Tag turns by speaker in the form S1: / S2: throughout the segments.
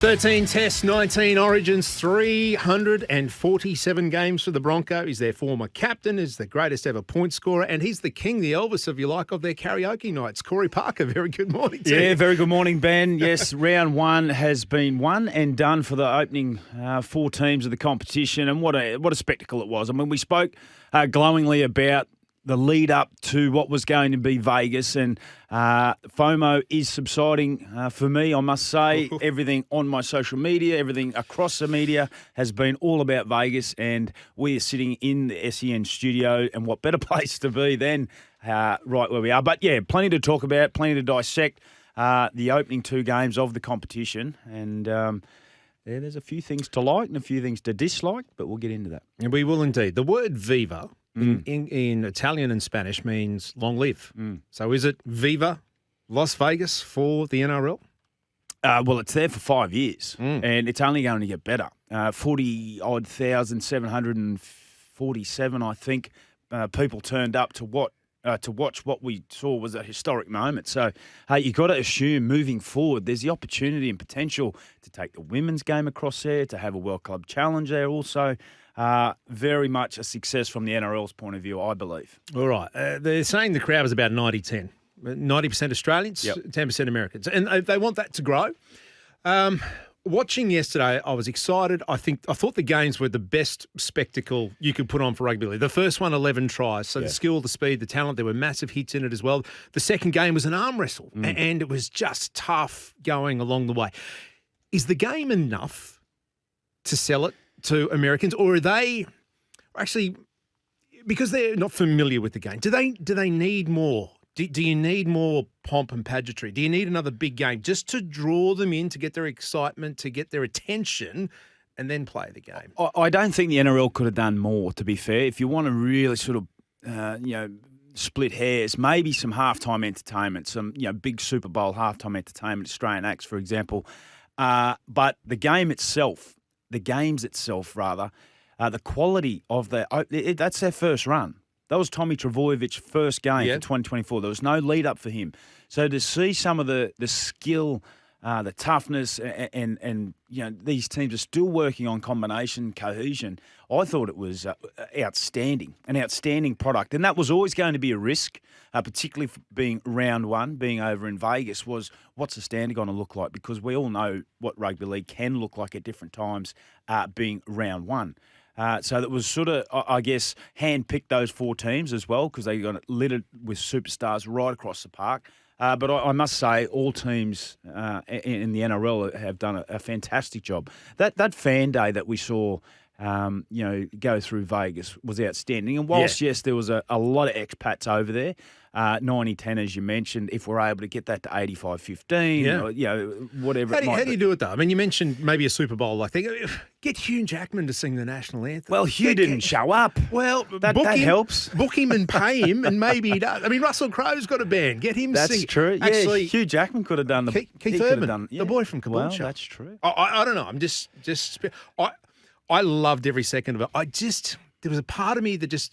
S1: 13 tests, 19 origins, 347 games for the Broncos. He's their former captain, is the greatest ever point scorer, and he's the king, the Elvis, if you like, of their karaoke nights. Corey Parker, very good morning to you.
S2: Yeah, very good morning, Ben. Yes, round one has been won and done for the opening four teams of the competition, and what a spectacle it was. I mean, we spoke glowingly about the lead up to what was going to be Vegas, and FOMO is subsiding for me, I must say. Everything on my social media, everything across the media has been all about Vegas, and we are sitting in the SEN studio, and what better place to be than right where we are. But yeah, plenty to talk about, plenty to dissect the opening two games of the competition, and there's a few things to like and a few things to dislike, but we'll get into that.
S1: And we will indeed. The word Viva in Italian and Spanish means long live. So is it Viva Las Vegas for the NRL?
S2: Well, it's there for 5 years, and it's only going to get better. 40,747, I think, people turned up to watch what we saw was a historic moment. So you've got to assume moving forward, there's the opportunity and potential to take the women's game across there, to have a World Club Challenge there also. Very much a success from the NRL's point of view, I believe.
S1: All right. They're saying the crowd was about 90-10. 90% Australians, 10% Americans. And they want that to grow. Watching yesterday, I was excited. I thought the games were the best spectacle you could put on for rugby league. The first one, 11 tries. So the skill, the speed, the talent, there were massive hits in it as well. The second game was an arm wrestle, and it was just tough going along the way. Is the game enough to sell it to Americans, or are they actually, because they're not familiar with the game, do they need more? Do you need more pomp and pageantry? Do you need another big game just to draw them in, to get their excitement, to get their attention, and then play the game?
S2: I don't think the NRL could have done more, to be fair. If you want to really sort of, split hairs, maybe some halftime entertainment, some big Super Bowl halftime entertainment, Australian acts, for example. But the games itself, the quality of that's their first run. That was Tommy Trbojevic's first game for 2024. There was no lead up for him. So to see some of the skill, the toughness, and these teams are still working on combination, cohesion, I thought it was outstanding, an outstanding product. And that was always going to be a risk, particularly for being round one, being over in Vegas, was what's the standard going to look like? Because we all know what rugby league can look like at different times being round one. So that was sort of, I guess, hand-picked those four teams as well, because they got it littered with superstars right across the park. But I must say, all teams in the NRL have done a fantastic job. That fan day that we saw, go through Vegas was outstanding. And whilst, yes, there was a lot of expats over there, 90-10, as you mentioned, if we're able to get that to 85-15, whatever it might be.
S1: How do you do it, though? I mean, you mentioned maybe a Super Bowl like thing. Get Hugh Jackman to sing the national anthem.
S2: Well, Hugh didn't show up.
S1: Well,
S2: that helps.
S1: Book him and pay him, and maybe he does. I mean, Russell Crowe's got a band. Get him sing.
S2: That's true. Actually, Hugh Jackman could have done the...
S1: Keith Urban, the boy from Caboolture.
S2: Well, that's true.
S1: I don't know. I'm just I loved every second of it. There was a part of me that just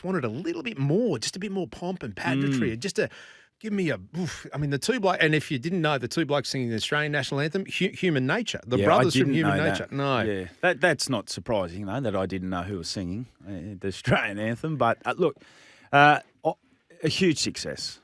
S1: wanted a little bit more, just a bit more pomp and pageantry, just to give me the two blokes, and if you didn't know, the two blokes singing the Australian national anthem, Human Nature, the brothers from Human Nature.
S2: That.
S1: No.
S2: Yeah, that's not surprising, though, that I didn't know who was singing the Australian anthem. But look, a huge success.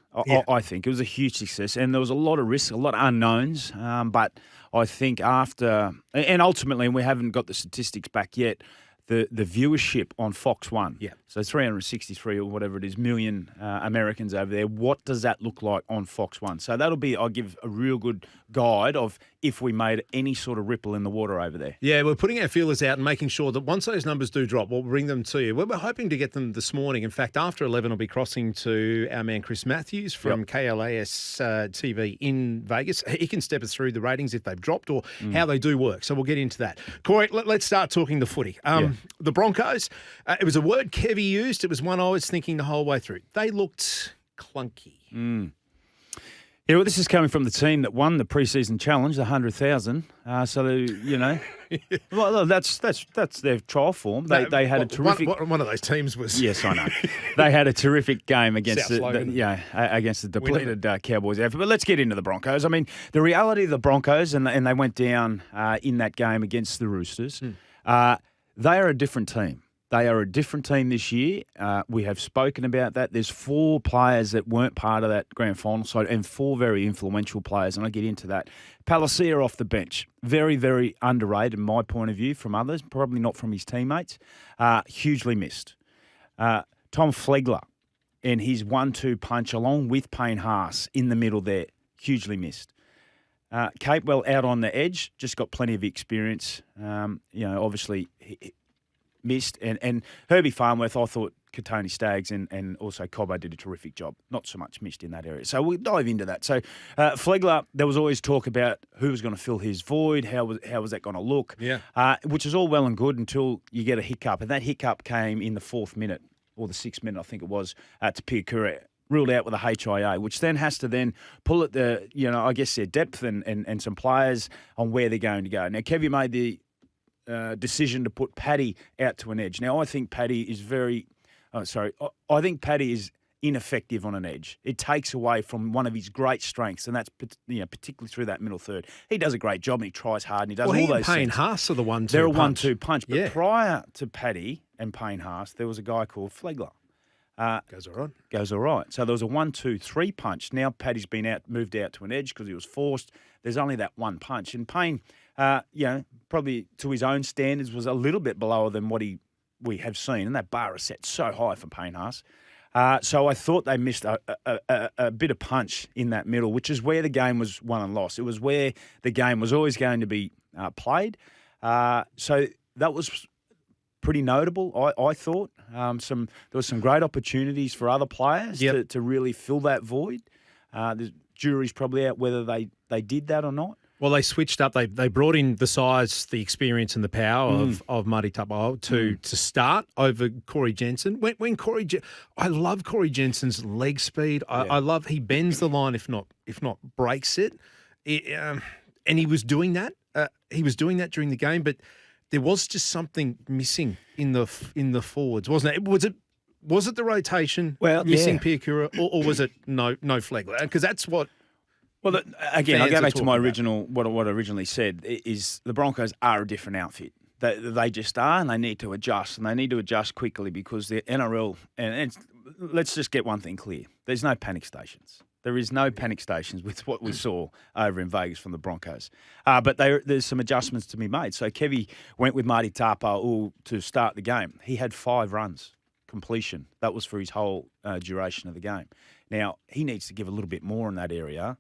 S2: I think it was a huge success, and there was a lot of risks, a lot of unknowns. But I think after, and ultimately, and we haven't got the statistics back yet, the viewership on Fox 1. Yeah. So 363 or whatever it is million Americans over there. What does that look like on Fox 1? So I'll give a real good guide of if we made any sort of ripple in the water over there.
S1: Yeah, we're putting our feelers out and making sure that once those numbers do drop, we'll bring them to you. We're hoping to get them this morning. In fact, after 11, I'll be crossing to our man Chris Matthews from KLAS TV in Vegas. He can step us through the ratings if they've dropped or how they do work. So we'll get into that. Corey, let's start talking the footy. The Broncos, it was a word Kevy used. It was one I was thinking the whole way through. They looked clunky.
S2: Yeah, well, this is coming from the team that won the preseason challenge, the 100,000. So you know, well, that's their trial form. They had a terrific.
S1: One of those teams was.
S2: Yes, I know. They had a terrific game against against the depleted Cowboys outfit. But let's get into the Broncos. I mean, the reality of the Broncos, and they went down in that game against the Roosters. They are a different team. They are a different team this year. We have spoken about that. There's 4 players that weren't part of that grand final side and 4 very influential players, and I'll get into that. Palacia off the bench. Very, very underrated in my point of view from others, probably not from his teammates. Hugely missed. Tom Flegler and his 1-2 punch along with Payne Haas in the middle there, hugely missed. Capewell out on the edge, just got plenty of experience. Obviously missed. And Herbie Farnworth, I thought Katoni Staggs and also Cobbo did a terrific job. Not so much missed in that area. So we'll dive into that. So Flegler, there was always talk about who was going to fill his void, how was that going to look, which is all well and good until you get a hiccup. And that hiccup came in the 4th minute, or the 6th minute, I think it was, to Piakura, ruled out with a HIA, which then has to then pull at the, I guess their depth and some players on where they're going to go. Now, Kevy made the decision to put Paddy out to an edge. Now, I think Paddy is I think Paddy is ineffective on an edge. It takes away from one of his great strengths, and that's particularly through that middle third. He does a great job, and he tries hard, and he does all those things.
S1: Payne Haas are the 1-2 punch.
S2: They're a 1-2 punch. But prior to Paddy and Payne Haas, there was a guy called Flegler. Goes all right. So there was a 1-2-3 punch. Now Paddy's been moved out to an edge because he was forced. There's only that one punch. And Payne, probably to his own standards, was a little bit below than what we have seen. And that bar is set so high for Payne Haas. So I thought they missed a bit of punch in that middle, which is where the game was won and lost. It was where the game was always going to be played. So that was pretty notable, I thought. There was some great opportunities for other players to really fill that void. The jury's probably out whether they did that or not.
S1: Well, they switched up. They brought in the size, the experience, and the power of Marty Taupau to start over Corey Jensen. When I love Corey Jensen's leg speed. I love he bends the line if not breaks it. And he was doing that. He was doing that during the game, but there was just something missing in the forwards, wasn't it? Was it the rotation missing Piakura, or was it no Flegler? Because that's what.
S2: Well, again, I go back to my original what I originally said is the Broncos are a different outfit. They just are, and they need to adjust, and they need to adjust quickly because the NRL and let's just get one thing clear: there's no panic stations. There is no panic stations with what we saw over in Vegas from the Broncos. But there's some adjustments to be made. So Kevy went with Marty Taupau to start the game. He had 5 runs completion. That was for his whole duration of the game. Now, he needs to give a little bit more in that area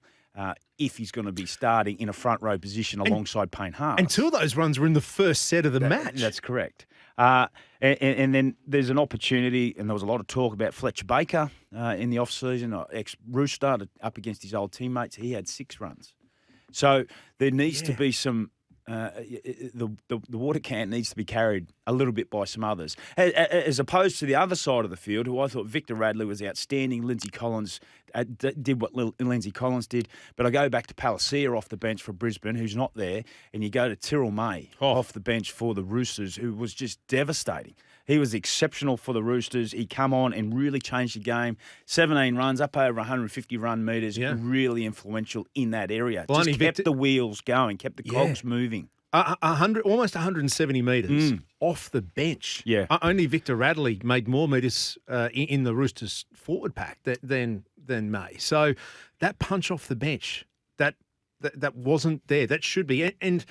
S2: if he's going to be starting in a front row position alongside Payne Haas.
S1: And 2 of those runs were in the first set of the match.
S2: That's correct. And then there's an opportunity, and there was a lot of talk about Fletcher Baker in the off-season, ex-Rooster, up against his old teammates. He had 6 runs. So there needs to be some the water can needs to be carried a little bit by some others, as opposed to the other side of the field, who I thought Victor Radley was outstanding. Lindsay Collins did what Lindsay Collins did, but I go back to Palacia off the bench for Brisbane, who's not there, and you go to Tyrrell May off the bench for the Roosters, who was just devastating. He was exceptional for the Roosters. He come on and really changed the game. 17 runs, up over 150 run metres, really influential in that area. Well, just kept the wheels going, kept the cogs moving.
S1: Almost 170 metres off the bench. Yeah. Only Victor Radley made more metres in the Roosters forward pack than May. So that punch off the bench, that wasn't there. That should be. And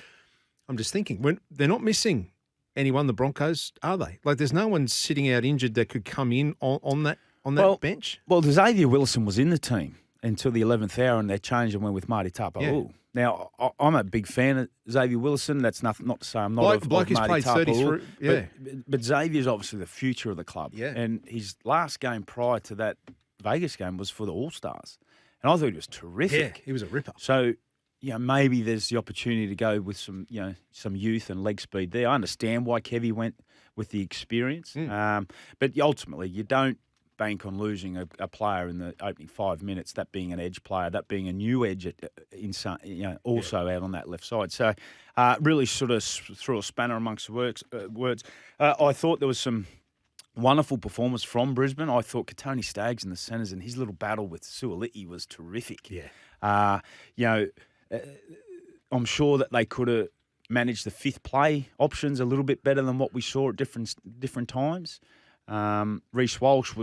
S1: I'm just thinking, when they're not missing anyone, the Broncos, are they? Like, there's no one sitting out injured that could come in on that bench? Well,
S2: Xavier Wilson was in the team until the 11th hour, and they changed and went with Marty Taupau. Yeah. Now, I'm a big fan of Xavier Wilson. That's not to say I'm not of Marty
S1: played
S2: Taupau.
S1: 33,
S2: but Xavier's obviously the future of the club. Yeah. And his last game prior to that Vegas game was for the All-Stars. And I thought he was terrific.
S1: Yeah, he was a ripper.
S2: So, maybe there's the opportunity to go with some youth and leg speed there. I understand why Kevy went with the experience. But ultimately, you don't bank on losing a player in the opening 5 minutes, that being an edge player, that being a new edge also out on that left side. So really sort of threw a spanner amongst the words. I thought there was some wonderful performance from Brisbane. I thought Katoni Staggs in the centres and his little battle with Suoliti was terrific.
S1: Yeah.
S2: I'm sure that they could have managed the fifth play options a little bit better than what we saw at different times. Reece Walsh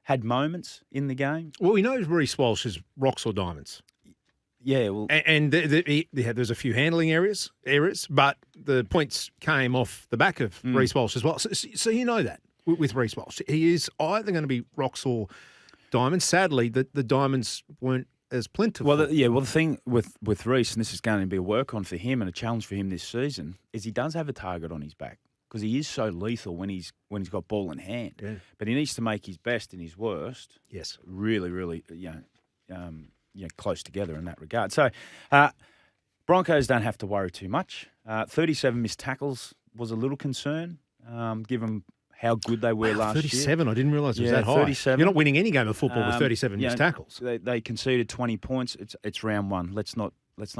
S2: had moments in the game.
S1: Well, we know Reece Walsh is rocks or diamonds.
S2: Yeah, well,
S1: and there's a few handling errors, but the points came off the back of Reece Walsh as well. So you know that with Reece Walsh, he is either going to be rocks or diamonds. Sadly, the diamonds weren't as plentiful.
S2: Well, the thing with Reece, and this is going to be a work on for him and a challenge for him this season, is he does have a target on his back because he is so lethal when he's got ball in hand.
S1: Yeah.
S2: But he needs to make his best and his worst.
S1: Yes,
S2: really, really, close together in that regard. So, Broncos don't have to worry too much. 37 missed tackles was a little concern, given how good they were last
S1: 37,
S2: year.
S1: I didn't realise it was that high.
S2: 37.
S1: You're not winning any game of football with 37 missed tackles.
S2: They conceded 20 points. It's round one. Let's not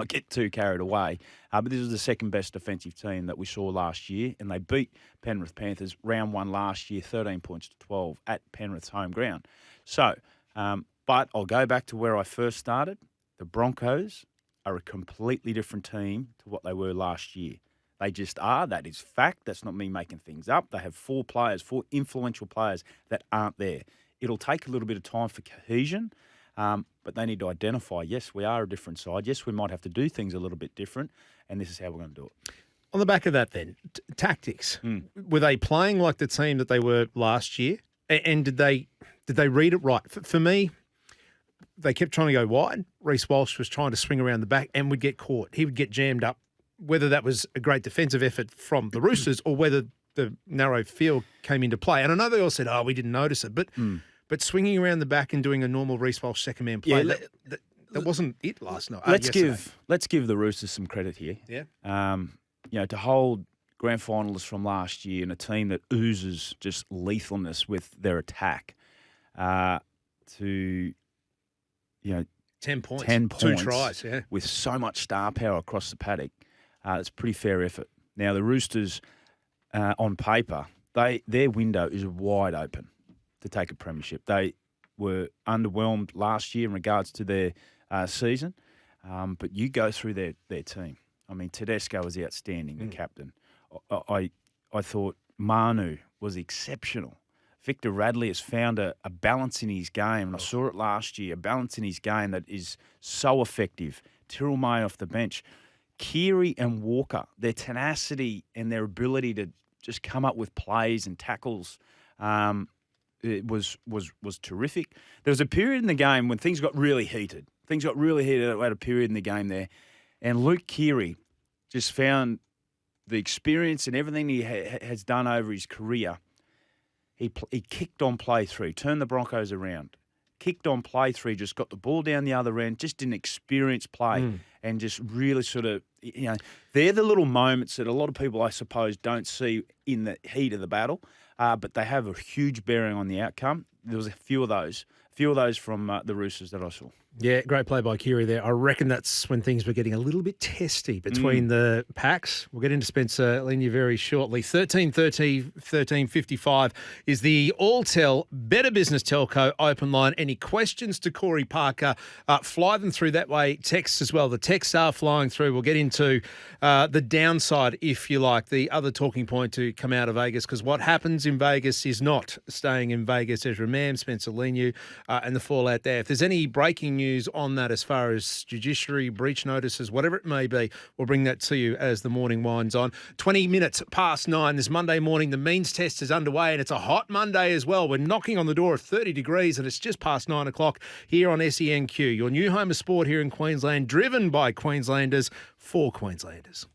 S2: get too carried away. But this is the second best defensive team that we saw last year, and they beat Penrith Panthers round one last year, 13 points to 12 at Penrith's home ground. So, but I'll go back to where I first started. The Broncos are a completely different team to what they were last year. They just are. That is fact. That's not me making things up. They have four influential players that aren't there. It'll take a little bit of time for cohesion, but they need to identify, yes, we are a different side. Yes, we might have to do things a little bit different, and this is how we're going to do it.
S1: On the back of that then, tactics. Were they playing like the team that they were last year? And did they read it right? For me, they kept trying to go wide. Reece Walsh was trying to swing around the back and would get caught. He would get jammed up, whether that was a great defensive effort from the Roosters or whether the narrow field came into play. And I know they all said, we didn't notice it. But swinging around the back and doing a normal Reece Walsh second-man play, that wasn't it last night.
S2: Let's give the Roosters some credit here.
S1: Yeah.
S2: To hold grand finalists from last year and a team that oozes just lethalness with their attack to
S1: 10 points.
S2: 10 points.
S1: 2 tries, yeah.
S2: With so much star power across the paddock. It's a pretty fair effort. Now, the Roosters, on paper, their window is wide open to take a premiership. They were underwhelmed last year in regards to their season, but you go through their team. I mean, Tedesco was outstanding, the captain. I thought Manu was exceptional. Victor Radley has found a balance in his game, and I saw it last year, a balance in his game that is so effective. Tyrrell May off the bench. Keary and Walker, their tenacity and their ability to just come up with plays and tackles, it was terrific. There was a period in the game when things got really heated. Things got really heated at a period in the game there, and Luke Keary just found the experience and everything he has done over his career. He kicked on play 3, turned the Broncos around. Kicked on play 3, just got the ball down the other end, just didn't experience play and just really sort of, they're the little moments that a lot of people, I suppose, don't see in the heat of the battle, but they have a huge bearing on the outcome. There was a few of those from the Roosters that I saw.
S1: Yeah, great play by Keary there. I reckon that's when things were getting a little bit testy between the packs. We'll get into Spencer Leniu very shortly. 1330 1355 is the Alltel Better Business Telco open line. Any questions to Corey Parker, fly them through that way. Texts as well. The texts are flying through. We'll get into the downside, if you like, the other talking point to come out of Vegas, because what happens in Vegas is not staying in Vegas. Ezra Mam, Spencer Leniu, and the fallout there. If there's any breaking news on that as far as judiciary, breach notices, whatever it may be, we'll bring that to you as the morning winds on. 20 minutes past 9 this Monday morning. The means test is underway, and it's a hot Monday as well. We're knocking on the door of 30 degrees, and it's just past 9 o'clock here on SENQ, your new home of sport here in Queensland, driven by Queenslanders for Queenslanders.